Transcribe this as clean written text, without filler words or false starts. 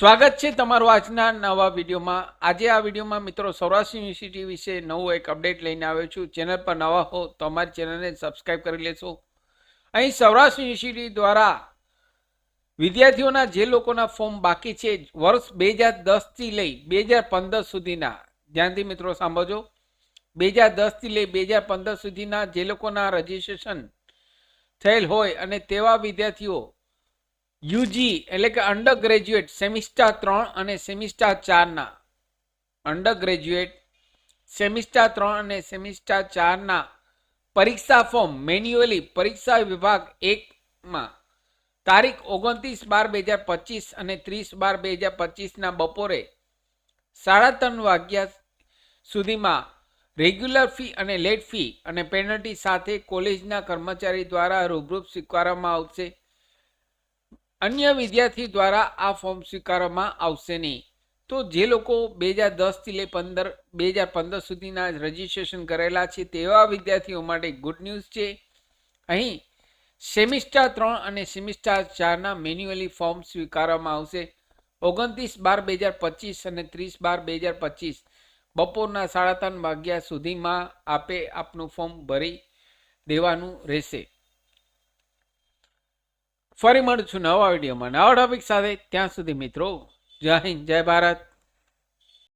સ્વાગત છે તમારું આજના નવા વિડીયોમાં। આજે આ વિડીયોમાં મિત્રો સૌરાષ્ટ્ર યુનિવર્સિટી વિશે નવું એક અપડેટ લઈને આવ્યો છું। ચેનલ પર નવા હો તો અમારી ચેનલને સબસ્ક્રાઇબ કરી લેશો। અહીં સૌરાષ્ટ્ર યુનિવર્સિટી દ્વારા વિદ્યાર્થીઓના જે લોકોના ફોર્મ બાકી છે વર્ષ 2010 થી લઈ 2015 સુધીના, ધ્યાનથી મિત્રો સાંભળજો, 2010 થી લઈ 2015 સુધીના જે લોકોના રજીસ્ટ્રેશન થયેલ હોય અને તેવા વિદ્યાર્થીઓ યુજી એટલે કે અંડર ગ્રેજ્યુએટ સેમિસ્ટર 3 અને સેમિસ્ટર 4 ના અંડર ગ્રેજ્યુએટ સેમિસ્ટર 3 અને સેમિસ્ટર 4 ના પરીક્ષા ફોર્મ મેન્યુઅલી પરીક્ષા વિભાગ 1 માં તારીખ 29/12/2025 અને 30/12/2025 ના બપોરે 3:30 વાગ્યા સુધીમાં રેગ્યુલર ફી અને લેટ ફી અને પેનલ્ટી સાથે કોલેજના કર્મચારી દ્વારા રૂબરૂ સ્વીકારવામાં આવશે। અન્ય વિદ્યાર્થી દ્વારા આ ફોર્મ સ્વીકારવામાં આવશે નહીં। તો જે લોકો 2010 થી લઈ 2015 સુધીના રજીસ્ટ્રેશન કરેલા છે તેવા વિદ્યાર્થીઓ માટે ગુડ ન્યૂઝ છે। અહીં સેમિસ્ટર 3 અને સેમિસ્ટર 4 ના મેન્યુઅલી ફોર્મ સ્વીકારવામાં આવશે। 29/12/2025 અને 30/12/2025 બપોરના 3:30 વાગ્યા સુધીમાં આપે આપનું ફોર્મ ભરી દેવાનું રહેશે। ફરી મળું છું નવા વિડીયોમાં નવા ટોપિક સાથે। ત્યાં સુધી મિત્રો જય હિન્દ, જય ભારત।